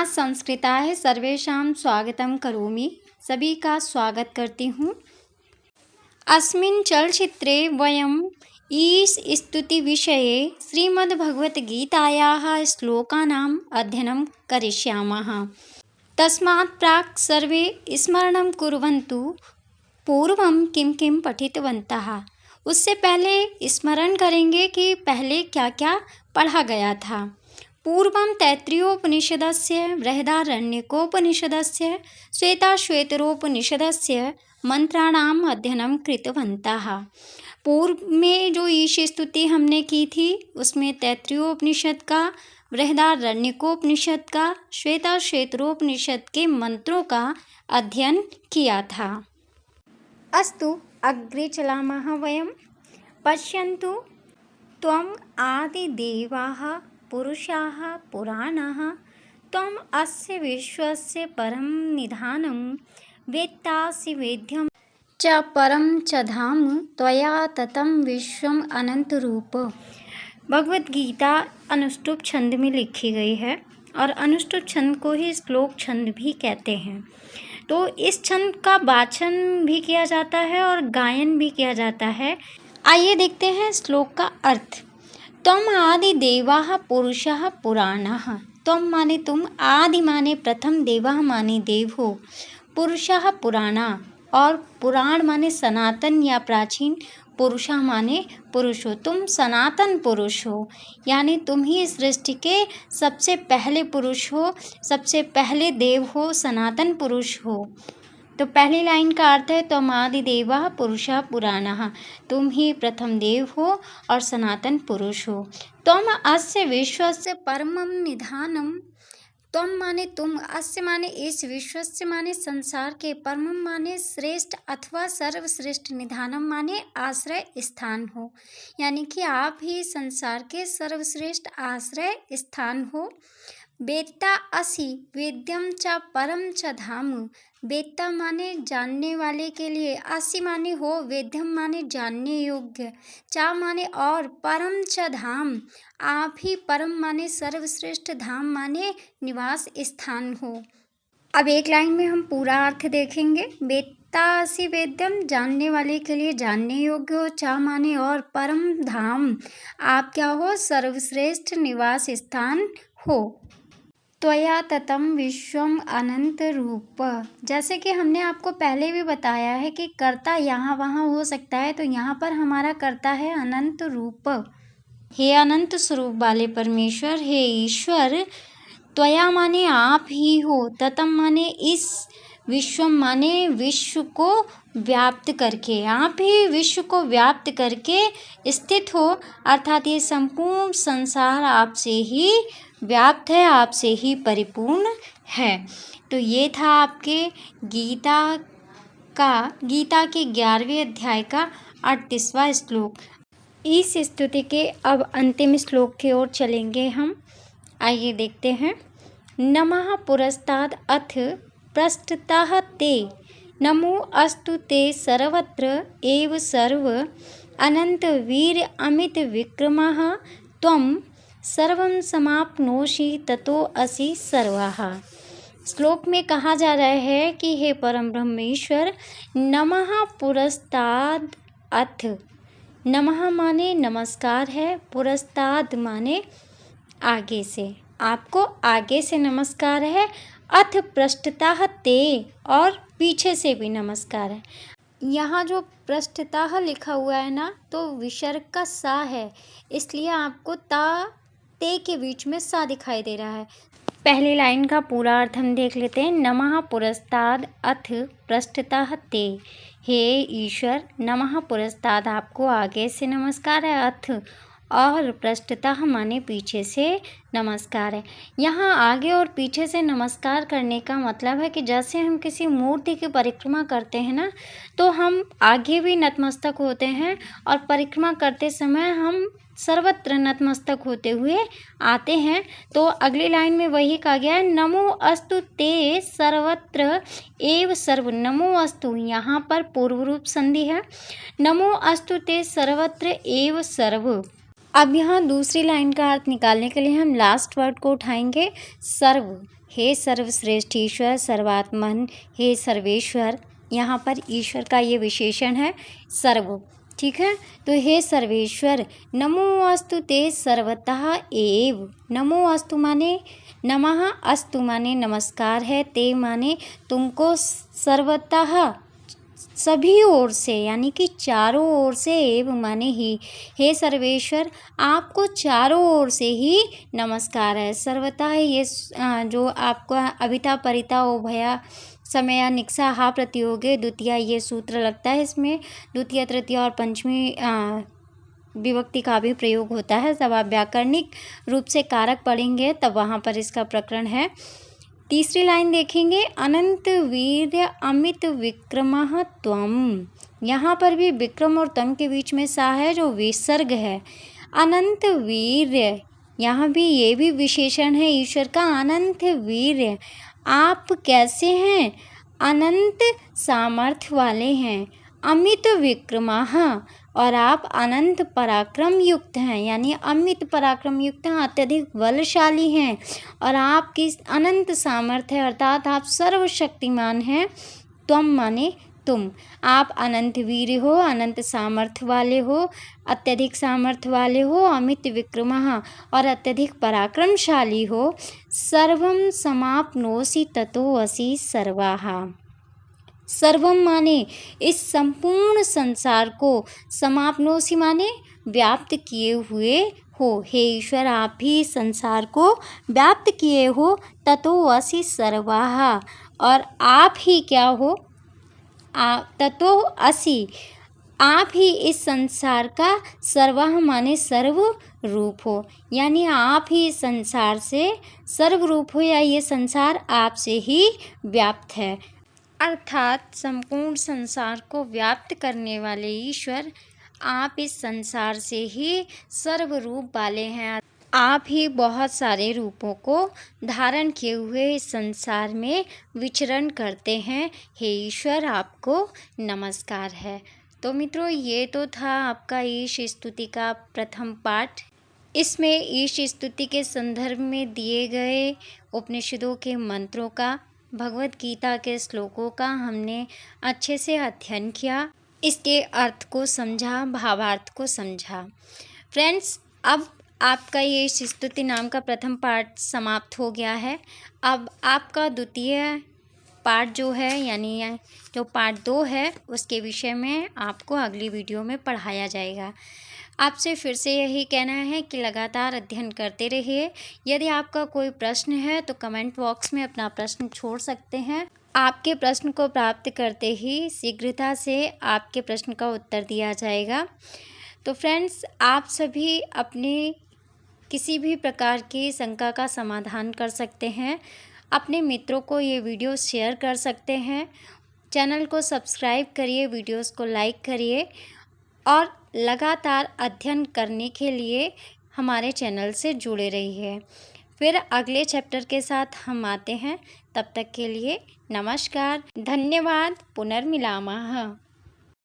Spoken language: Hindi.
संस्कृताय सर्वेषां स्वागतं करोमि। सभी का स्वागत करती हूँ। अस्मिन् चलचित्रे वयं ईशस्तुतिविषये श्रीमद्भगवद्गीतायाः श्लोकानाम् अध्ययनं करिष्यामः। तस्मात् प्राक् सर्वे स्मरणं कुर्वन्तु पूर्वं किं किं पठितवन्तः। उससे पहले स्मरण करेंगे कि पहले क्या क्या पढ़ा गया था। पूर्वं तैत्तिरीयोपनिषदस्य, बृहदारण्यकोपनिषदस्य, श्वेताश्वतरोपनिषदस्य मंत्राणाम अध्ययनं कृतवन्तः। पूर्व में जो ईश स्तुति हमने की थी उसमें तैत्तिरीयोपनिषद का, बृहदारण्यकोपनिषद का, श्वेताश्वतरोपनिषद के मंत्रों का अध्ययन किया था। अस्तु अग्रे चलामः वयं। पश्यन्तु त्वम् आदिदेवाः पुरुषाः पुराणाः त्वम् अस्य विश्वस्य परं निधानं वेत्तासि वेद्यं च परं च धाम त्वया ततं विश्वम् अनंतरूप। भगवद गीता अनुष्टुप छंद में लिखी गई है और अनुष्टुप छंद को ही श्लोक छंद भी कहते हैं। तो इस छंद का वाचन भी किया जाता है और गायन भी किया जाता है। आइए देखते हैं श्लोक का अर्थ। त्वम् आदि देवाः पुरुषाः पुराणाः। त्वम् माने तुम, आदि माने प्रथम, देवाः माने देव हो, पुरुषाः पुराणा और पुराण माने सनातन या प्राचीन, पुरुषा माने पुरुष हो। तुम सनातन पुरुष हो, यानी तुम ही सृष्टि के सबसे पहले पुरुष हो, सबसे पहले देव हो, सनातन पुरुष हो। तो पहली लाइन का अर्थ है त्वम् आदि देवाः पुरुषाः पुराणाः। तुम ही प्रथम देव हो और सनातन पुरुष हो। त्वम् अस्य विश्वस्य परमं निधानम। त्वम् माने तुम, अस्य माने इस, विश्वस्य माने संसार के, परमं माने श्रेष्ठ अथवा सर्वश्रेष्ठ, निधानम माने आश्रय स्थान हो, यानी कि आप ही संसार के सर्वश्रेष्ठ आश्रय स्थान हो। वेत्ता असि वेद्यम च परम च धाम। वेत्ता माने जानने वाले के लिए, असि माने हो, वेद्यम माने जानने योग्य, चा माने और, परम च धाम आप ही, परम माने सर्वश्रेष्ठ, धाम माने निवास स्थान हो। अब एक लाइन में हम पूरा अर्थ देखेंगे। वेत्ता असि वेद्यम जानने वाले के लिए, जानने योग्य हो, चा माने और, परम धाम आप क्या हो, सर्वश्रेष्ठ निवास स्थान हो। त्वया ततं विश्वम अनंत रूप। जैसे कि हमने आपको पहले भी बताया है कि कर्ता यहाँ वहाँ हो सकता है, तो यहाँ पर हमारा कर्ता है अनंत रूप। हे अनंत स्वरूप वाले परमेश्वर, हे ईश्वर, त्वया माने आप ही हो, ततम माने इस, विश्वम माने विश्व को व्याप्त करके, आप ही विश्व को व्याप्त करके स्थित हो, अर्थात ये संपूर्ण संसार आपसे ही व्याप्त है, आपसे ही परिपूर्ण है। तो ये था आपके गीता के 11वें अध्याय का 38वां श्लोक। इस स्तुति के अब अंतिम श्लोक की ओर चलेंगे हम। आइए देखते हैं। नमः पुरस्ताद अथ पृष्ठतः ते, नमो अस्तु ते सर्वत्र एव सर्व अनंत वीर अमित विक्रमः त्वं सर्वं समाप्नोषि ततो असि सर्वः। श्लोक में कहा जा रहा है कि हे परम ब्रह्मेश्वर, नमः पुरस्ताद अथ, नमः माने नमस्कार है, पुरस्ताद माने आगे से, आपको आगे से नमस्कार है, अथ पृष्ठतः ते और पीछे से भी नमस्कार है। यहाँ जो पृष्ठतः लिखा हुआ है ना, तो विसर्ग का सा है, इसलिए आपको ते के बीच में सा दिखाई दे रहा है। पहली लाइन का पूरा अर्थ हम देख लेते हैं। नमः पुरस्ताद अथ पृष्ठतः ते। हे ईश्वर, नमः पुरस्ताद आपको आगे से नमस्कार है, अथ और पृष्ठतः माने पीछे से नमस्कार है। यहाँ आगे और पीछे से नमस्कार करने का मतलब है कि जैसे हम किसी मूर्ति की परिक्रमा करते हैं ना, तो हम आगे भी नतमस्तक होते हैं और परिक्रमा करते समय हम सर्वत्र नतमस्तक होते हुए आते हैं। तो अगली लाइन में वही कहा गया है, नमो अस्तु ते सर्वत्र एव सर्व। नमो अस्तु यहाँ पर पूर्व रूप संधि है, नमो अस्तु ते सर्वत्र एव सर्व। अब यहाँ दूसरी लाइन का अर्थ निकालने के लिए हम लास्ट वर्ड को उठाएंगे, सर्व। हे सर्वश्रेष्ठ ईश्वर, सर्वात्मन, हे सर्वेश्वर। यहाँ पर ईश्वर का ये विशेषण है सर्व, ठीक है। तो हे सर्वेश्वर, नमो अस्तु ते सर्वतः एव। नमो अस्तु माने नमः, अस्तु माने नमस्कार है, ते माने तुमको, सर्वतः सभी ओर से, यानी कि चारों ओर से, एव माने ही। हे सर्वेश्वर, आपको चारों ओर से ही नमस्कार है। सर्वतः ये जो आपका अभिता परिता उभया समया निक्सा हा प्रतियोगे द्वितीया ये सूत्र लगता है। इसमें द्वितीय तृतीय और पंचमी विभक्ति का भी प्रयोग होता है। जब आप व्याकरणिक रूप से कारक पढ़ेंगे तब वहाँ पर इसका प्रकरण है। तीसरी लाइन देखेंगे, अनंत वीर्य अमित विक्रमः त्वम। यहाँ पर भी विक्रम और तम के बीच में सा है जो विसर्ग है। अनंत वीर्य, यहाँ भी ये भी विशेषण है ईश्वर का, अनंत वीर्य। आप कैसे हैं? अनंत सामर्थ्य वाले हैं। अमित विक्रमः, और आप अनंत पराक्रम युक्त हैं, यानी अमित पराक्रम युक्त हैं, अत्यधिक बलशाली हैं। और आपकी अनंत सामर्थ्य अर्थात आप सर्वशक्तिमान हैं। त्वम माने तुम, आप अनंत वीर हो, अनंत सामर्थ्य वाले हो, अत्यधिक सामर्थ्य वाले हो, अमित विक्रमः और अत्यधिक पराक्रमशाली हो। सर्वम समाप्नोसि ततो असि सर्वाहा। सर्वम माने इस संपूर्ण संसार को, समाप्नोसि माने व्याप्त किए हुए हो। हे ईश्वर, आप भी संसार को व्याप्त किए हो। ततो असि सर्वाहा, और आप ही क्या हो? ततो असि, आप ही इस संसार का सर्वाह माने सर्व रूप हो, यानी आप ही इस संसार से सर्व रूप हो, या ये संसार आपसे ही व्याप्त है। अर्थात संपूर्ण संसार को व्याप्त करने वाले ईश्वर, आप इस संसार से ही सर्व रूप वाले हैं। आप ही बहुत सारे रूपों को धारण किए हुए इस संसार में विचरण करते हैं। हे ईश्वर, आपको नमस्कार है। तो मित्रों, ये तो था आपका ईश स्तुति का प्रथम पाठ। इसमें ईश स्तुति के संदर्भ में दिए गए उपनिषदों के मंत्रों का, भगवत गीता के श्लोकों का हमने अच्छे से अध्ययन किया, इसके अर्थ को समझा, भावार्थ को समझा। फ्रेंड्स, अब आपका ये इस स्तुति नाम का प्रथम पाठ समाप्त हो गया है। अब आपका द्वितीय पार्ट जो है, यानी जो पार्ट 2 है, उसके विषय में आपको अगली वीडियो में पढ़ाया जाएगा। आपसे फिर से यही कहना है कि लगातार अध्ययन करते रहिए। यदि आपका कोई प्रश्न है तो कमेंट बॉक्स में अपना प्रश्न छोड़ सकते हैं। आपके प्रश्न को प्राप्त करते ही शीघ्रता से आपके प्रश्न का उत्तर दिया जाएगा। तो फ्रेंड्स, आप सभी अपने किसी भी प्रकार की शंका का समाधान कर सकते हैं। अपने मित्रों को ये वीडियो शेयर कर सकते हैं। चैनल को सब्सक्राइब करिए, वीडियोस को लाइक करिए, और लगातार अध्ययन करने के लिए हमारे चैनल से जुड़े रहिए। फिर अगले चैप्टर के साथ हम आते हैं। तब तक के लिए नमस्कार, धन्यवाद, पुनर्मिलामः।